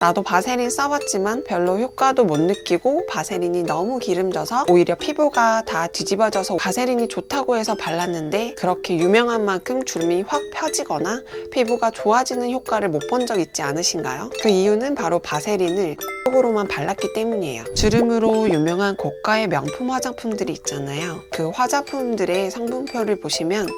나도 바세린 써봤지만 별로 효과도 못 느끼고 바세린이 너무 기름져서 오히려 피부가 다 뒤집어져서 바세린이 좋다고 해서 발랐는데 그렇게 유명한 만큼 주름이 확 펴지거나 피부가 좋아지는 효과를 못 본 적 있지 않으신가요? 그 이유는 바로 바세린을 쪽으로만 발랐기 때문이에요. 주름으로 유명한 고가의 명품 화장품들이 있잖아요. 그 화장품들의 성분표를 보시면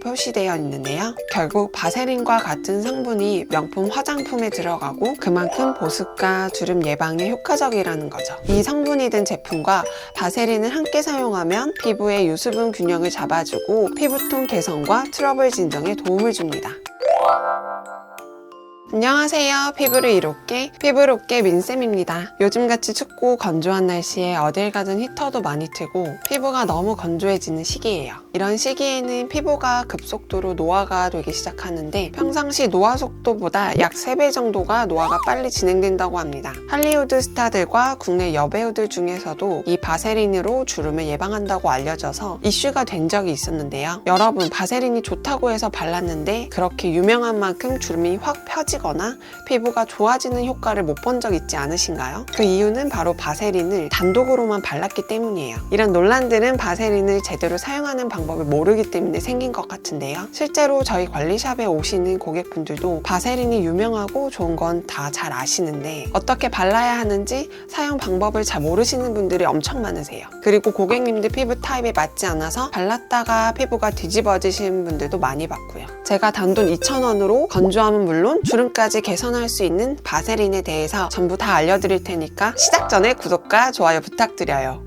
표시되어 있는데요. 결국 바세린과 같은 성분이 명품 화장품에 들어가고 그만큼 보습과 주름 예방에 효과적이라는 거죠. 이 성분이 든 제품과 바세린을 함께 사용하면 피부의 유수분 균형을 잡아주고 피부톤 개선과 트러블 진정에 도움을 줍니다. 안녕하세요. 피부를 이롭게 피부롭게 민쌤입니다. 요즘같이 춥고 건조한 날씨에 어딜 가든 히터도 많이 트고 피부가 너무 건조해지는 시기예요. 이런 시기에는 피부가 급속도로 노화가 되기 시작하는데 평상시 노화 속도보다 약 3배 정도가 노화가 빨리 진행된다고 합니다. 할리우드 스타들과 국내 여배우들 중에서도 이 바세린으로 주름을 예방한다고 알려져서 이슈가 된 적이 있었는데요. 여러분, 바세린이 좋다고 해서 발랐는데 그렇게 유명한 만큼 주름이 확 펴지거나 피부가 좋아지는 효과를 못 본 적 있지 않으신가요? 그 이유는 바로 바세린을 단독으로만 발랐기 때문이에요. 이런 논란들은 바세린을 제대로 사용하는 방법을 모르기 때문에 생긴 것 같은데요. 실제로 저희 관리샵에 오시는 고객분들도 바세린이 유명하고 좋은 건 다 잘 아시는데 어떻게 발라야 하는지 사용 방법을 잘 모르시는 분들이 엄청 많으세요. 그리고 고객님들 피부 타입에 맞지 않아서 발랐다가 피부가 뒤집어지시는 분들도 많이 봤고요. 제가 단돈 2,000원으로 건조함은 물론 주름까지 개선할 수 있는 바세린에 대해서 전부 다 알려드릴 테니까 시작 전에 구독과 좋아요 부탁드려요.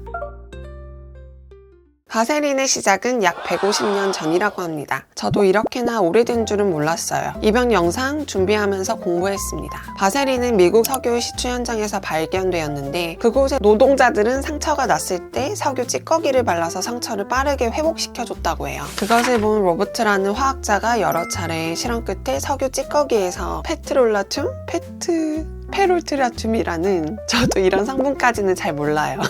바세린의 시작은 약 150년 전이라고 합니다. 저도 이렇게나 오래된 줄은 몰랐어요. 이번 영상 준비하면서 공부했습니다. 바세린은 미국 석유 시추 현장에서 발견되었는데 그곳의 노동자들은 상처가 났을 때 석유 찌꺼기를 발라서 상처를 빠르게 회복시켜줬다고 해요. 그것을 본 로버트라는 화학자가 여러 차례 실험 끝에 석유 찌꺼기에서 페롤트라툼이라는 저도 이런 성분까지는 잘 몰라요.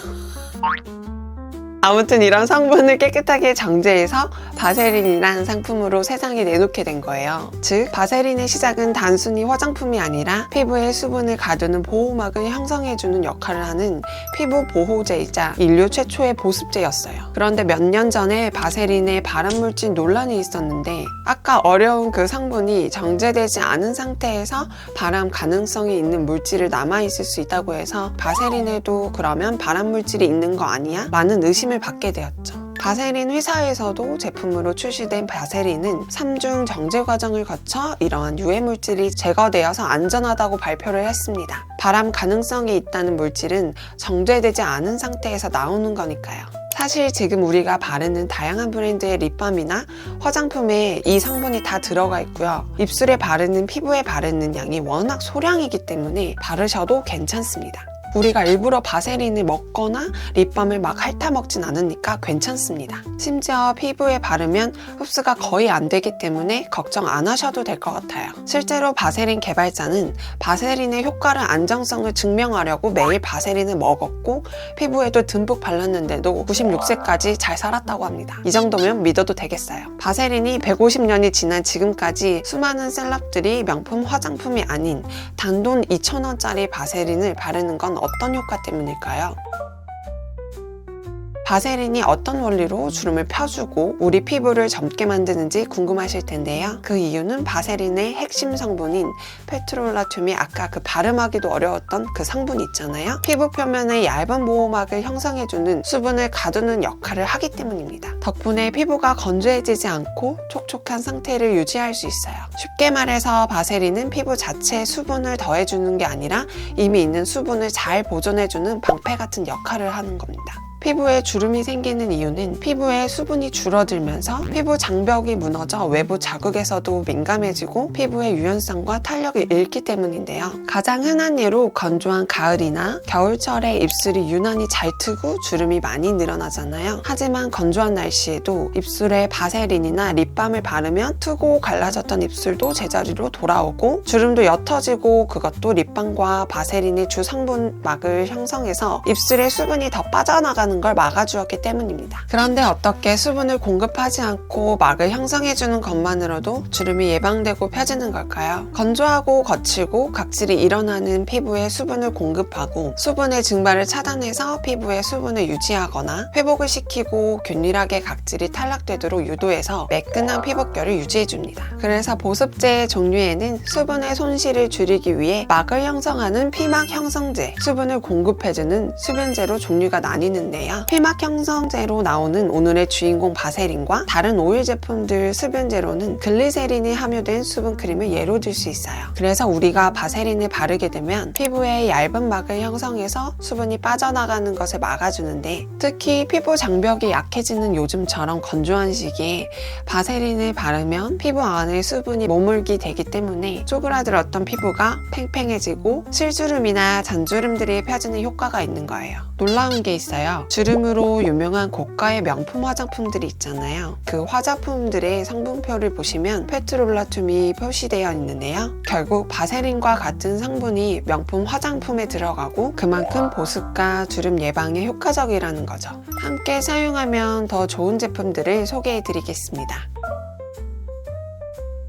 아무튼 이런 성분을 깨끗하게 정제해서 바세린이란 상품으로 세상에 내놓게 된 거예요. 즉, 바세린의 시작은 단순히 화장품이 아니라 피부에 수분을 가두는 보호막을 형성해주는 역할을 하는 피부 보호제이자 인류 최초의 보습제였어요. 그런데 몇 년 전에 바세린의 발암물질 논란이 있었는데 아까 어려운 그 성분이 정제되지 않은 상태에서 발암 가능성이 있는 물질을 남아있을 수 있다고 해서 바세린에도 그러면 발암물질이 있는 거 아니야? 라는 의심을 받게 되었죠. 바세린 회사에서도 제품으로 출시된 바세린은 3중 정제 과정을 거쳐 이러한 유해 물질이 제거되어서 안전하다고 발표를 했습니다. 발암 가능성이 있다는 물질은 정제되지 않은 상태에서 나오는 거니까요. 사실 지금 우리가 바르는 다양한 브랜드의 립밤이나 화장품에 이 성분이 다 들어가 있고요. 입술에 바르는 피부에 바르는 양이 워낙 소량이기 때문에 바르셔도 괜찮습니다. 우리가 일부러 바세린을 먹거나 립밤을 막 핥아먹진 않으니까 괜찮습니다. 심지어 피부에 바르면 흡수가 거의 안 되기 때문에 걱정 안 하셔도 될 것 같아요. 실제로 바세린 개발자는 바세린의 효과를 안정성을 증명하려고 매일 바세린을 먹었고 피부에도 듬뿍 발랐는데도 96세까지 잘 살았다고 합니다. 이 정도면 믿어도 되겠어요. 바세린이 150년이 지난 지금까지 수많은 셀럽들이 명품 화장품이 아닌 단돈 2,000원짜리 바세린을 바르는 건 어떤 효과 때문일까요? 바세린이 어떤 원리로 주름을 펴주고 우리 피부를 젊게 만드는지 궁금하실 텐데요. 그 이유는 바세린의 핵심 성분인 페트롤라툼이 아까 그 발음하기도 어려웠던 그 성분 있잖아요. 피부 표면에 얇은 보호막을 형성해주는 수분을 가두는 역할을 하기 때문입니다. 덕분에 피부가 건조해지지 않고 촉촉한 상태를 유지할 수 있어요. 쉽게 말해서 바세린은 피부 자체에 수분을 더해주는 게 아니라 이미 있는 수분을 잘 보존해주는 방패 같은 역할을 하는 겁니다. 피부에 주름이 생기는 이유는 피부에 수분이 줄어들면서 피부 장벽이 무너져 외부 자극에서도 민감해지고 피부의 유연성과 탄력을 잃기 때문인데요. 가장 흔한 예로 건조한 가을이나 겨울철에 입술이 유난히 잘 트고 주름이 많이 늘어나잖아요. 하지만 건조한 날씨에도 입술에 바세린이나 립밤을 바르면 트고 갈라졌던 입술도 제자리로 돌아오고 주름도 옅어지고 그것도 립밤과 바세린의 주 성분막을 형성해서 입술에 수분이 더 빠져나가는 빠져나가는 걸 막아주었기 때문입니다. 그런데 어떻게 수분을 공급하지 않고 막을 형성해주는 것만으로도 주름이 예방되고 펴지는 걸까요? 건조하고 거칠고 각질이 일어나는 피부에 수분을 공급하고 수분의 증발을 차단해서 피부에 수분을 유지하거나 회복을 시키고 균일하게 각질이 탈락되도록 유도해서 매끈한 피부결을 유지해줍니다. 그래서 보습제의 종류에는 수분의 손실을 줄이기 위해 막을 형성하는 피막 형성제, 수분을 공급해주는 수분제로 종류가 나뉘는데요. 피막 형성제로 나오는 오늘의 주인공 바세린과 다른 오일 제품들 수분제로는 글리세린이 함유된 수분크림을 예로 들 수 있어요. 그래서 우리가 바세린을 바르게 되면 피부에 얇은 막을 형성해서 수분이 빠져나가는 것을 막아주는데, 특히 피부 장벽이 약해지는 요즘처럼 건조한 시기에 바세린을 바르면 피부 안에 수분이 머물게 되기 때문에 쪼그라들었던 피부가 팽팽해지고 실주름이나 잔주름들이 펴지는 효과가 있는 거예요. 놀라운 게 있어요. 주름으로 유명한 고가의 명품 화장품들이 있잖아요. 그 화장품들의 성분표를 보시면 페트롤라툼이 표시되어 있는데요. 결국 바세린과 같은 성분이 명품 화장품에 들어가고 그만큼 보습과 주름 예방에 효과적이라는 거죠. 함께 사용하면 더 좋은 제품들을 소개해 드리겠습니다.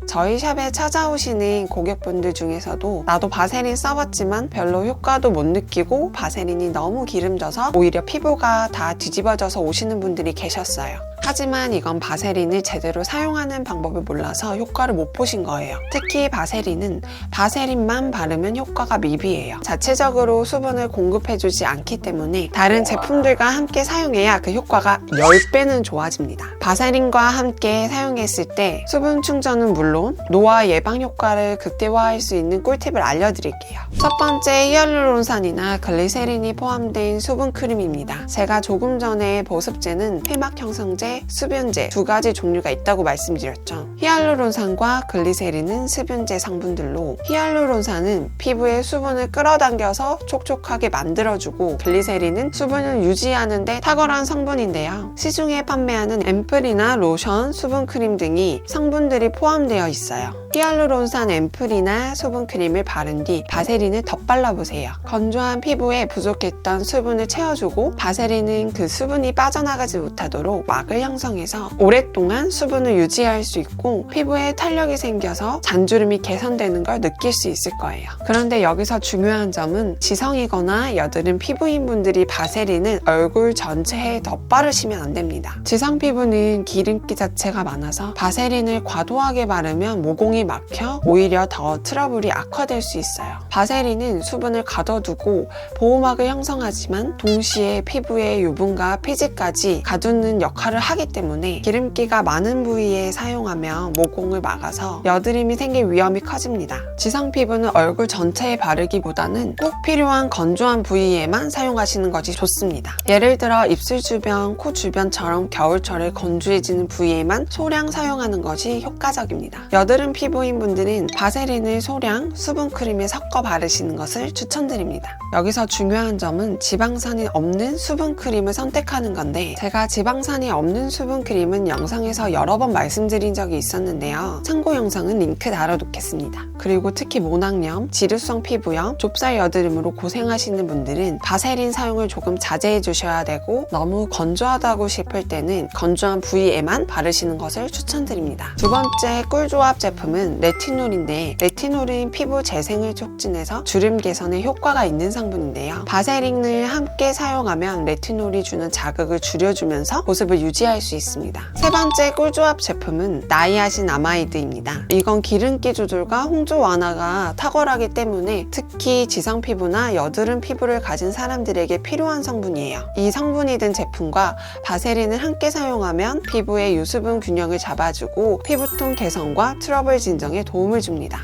저희 샵에 찾아오시는 고객분들 중에서도 나도 바세린 써봤지만 별로 효과도 못 느끼고 바세린이 너무 기름져서 오히려 피부가 다 뒤집어져서 오시는 분들이 계셨어요. 하지만 이건 바세린을 제대로 사용하는 방법을 몰라서 효과를 못 보신 거예요. 특히 바세린은 바세린만 바르면 효과가 미비해요. 자체적으로 수분을 공급해주지 않기 때문에 다른 제품들과 함께 사용해야 그 효과가 10배는 좋아집니다. 바세린과 함께 사용했을 때 수분 충전은 물론 노화 예방 효과를 극대화할 수 있는 꿀팁을 알려드릴게요. 첫 번째, 히알루론산이나 글리세린이 포함된 수분 크림입니다. 제가 조금 전에 보습제는 피막 형성제, 수분제 두 가지 종류가 있다고 말씀드렸죠. 히알루론산과 글리세린은 수분제 성분들로, 히알루론산은 피부에 수분을 끌어당겨서 촉촉하게 만들어주고 글리세린은 수분을 유지하는데 탁월한 성분인데요. 시중에 판매하는 앰플이나 로션, 수분크림 등이 성분들이 포함되어 있어요. 히알루론산 앰플이나 수분크림을 바른 뒤 바세린을 덧발라보세요. 건조한 피부에 부족했던 수분을 채워주고 바세린은 그 수분이 빠져나가지 못하도록 막을 형성해서 오랫동안 수분을 유지할 수 있고 피부에 탄력이 생겨서 잔주름이 개선되는 걸 느낄 수 있을 거예요. 그런데 여기서 중요한 점은 지성이거나 여드름 피부인 분들이 바세린은 얼굴 전체에 덧바르시면 안 됩니다. 지성 피부는 기름기 자체가 많아서 바세린을 과도하게 바르면 모공이 막혀 오히려 더 트러블이 악화될 수 있어요. 바세린은 수분을 가둬두고 보호막을 형성하지만 동시에 피부의 유분과 피지까지 가두는 역할을 하기 때문에 기름기가 많은 부위에 사용하면 모공을 막아서 여드름이 생길 위험이 커집니다. 지성 피부는 얼굴 전체에 바르기보다는 꼭 필요한 건조한 부위에만 사용하시는 것이 좋습니다. 예를 들어 입술 주변, 코 주변처럼 겨울철에 건조해지는 부위에만 소량 사용하는 것이 효과적입니다. 여드름 피부인 분들은 바세린을 소량 수분크림에 섞어 바르시는 것을 추천드립니다. 여기서 중요한 점은 지방산이 없는 수분크림을 선택하는 건데, 제가 지방산이 없는 수분크림은 영상에서 여러 번 말씀드린 적이 있었는데요. 참고 영상은 링크 달아놓겠습니다. 그리고 특히 모낭염, 지루성 피부염, 좁쌀 여드름으로 고생하시는 분들은 바세린 사용을 조금 자제해 주셔야 되고, 너무 건조하다고 싶을 때는 건조한 부위에만 바르시는 것을 추천드립니다. 두 번째 꿀조합 제품은 레티놀인데, 레티놀은 피부 재생을 촉진해서 주름 개선에 효과가 있는 성분인데요. 바세린을 함께 사용하면 레티놀이 주는 자극을 줄여주면서 보습을 유지할 수 있습니다. 세 번째 꿀조합 제품은 나이아신아마이드입니다. 이건 기름기 조절과 홍조 완화가 탁월하기 때문에 특히 지성 피부나 여드름 피부를 가진 사람들에게 필요한 성분이에요. 이 성분이 든 제품과 바세린을 함께 사용하면 피부의 유수분 균형을 잡아주고 피부톤 개선과 트러블 진정에 도움을 줍니다.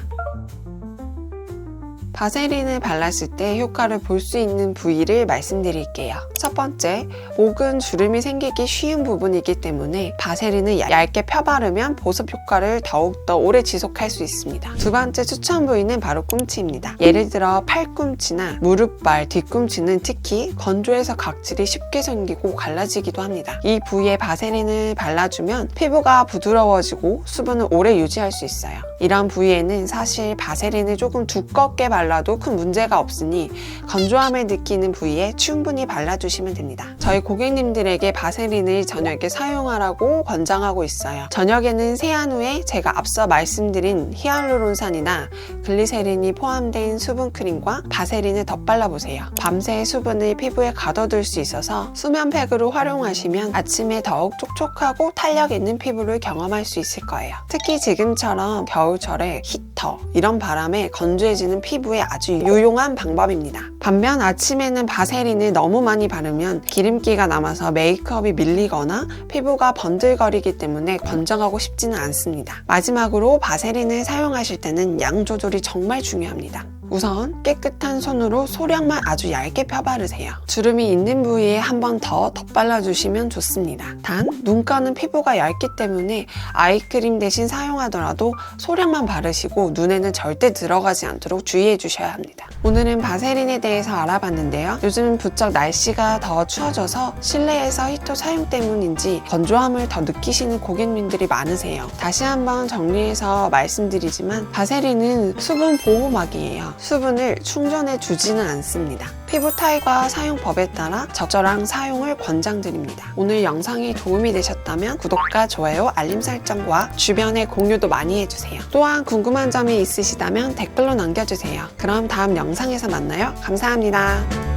바세린을 발랐을 때 효과를 볼 수 있는 부위를 말씀드릴게요. 첫 번째, 목은 주름이 생기기 쉬운 부분이기 때문에 바세린을 얇게 펴바르면 보습 효과를 더욱더 오래 지속할 수 있습니다. 두 번째 추천 부위는 바로 꿈치입니다. 예를 들어 팔꿈치나 무릎발, 뒤꿈치는 특히 건조해서 각질이 쉽게 생기고 갈라지기도 합니다. 이 부위에 바세린을 발라주면 피부가 부드러워지고 수분을 오래 유지할 수 있어요. 이런 부위에는 사실 바세린을 조금 두껍게 발라 발라도 큰 문제가 없으니 건조함을 느끼는 부위에 충분히 발라주시면 됩니다. 저희 고객님들에게 바세린을 저녁에 사용하라고 권장하고 있어요. 저녁에는 세안 후에 제가 앞서 말씀드린 히알루론산이나 글리세린이 포함된 수분크림과 바세린을 덧발라보세요. 밤새 수분을 피부에 가둬둘 수 있어서 수면팩으로 활용하시면 아침에 더욱 촉촉하고 탄력 있는 피부를 경험할 수 있을 거예요. 특히 지금처럼 겨울철에 히터, 이런 바람에 건조해지는 피부에 아주 유용한 방법입니다. 반면 아침에는 바세린을 너무 많이 바르면 기름기가 남아서 메이크업이 밀리거나 피부가 번들거리기 때문에 권장하고 싶지는 않습니다. 마지막으로 바세린을 사용하실 때는 양 조절이 정말 중요합니다. 우선 깨끗한 손으로 소량만 아주 얇게 펴바르세요. 주름이 있는 부위에 한 번 더 덧발라주시면 좋습니다. 단, 눈가는 피부가 얇기 때문에 아이크림 대신 사용하더라도 소량만 바르시고 눈에는 절대 들어가지 않도록 주의해 주셔야 합니다. 오늘은 바세린에 대해서 알아봤는데요. 요즘 부쩍 날씨가 더 추워져서 실내에서 히터 사용 때문인지 건조함을 더 느끼시는 고객님들이 많으세요. 다시 한번 정리해서 말씀드리지만 바세린은 수분 보호막이에요. 수분을 충전해 주지는 않습니다. 피부 타입과 사용법에 따라 적절한 사용을 권장드립니다. 오늘 영상이 도움이 되셨다면 구독과 좋아요, 알림 설정과 주변에 공유도 많이 해주세요. 또한 궁금한 점이 있으시다면 댓글로 남겨주세요. 그럼 다음 영상에서 만나요. 감사합니다.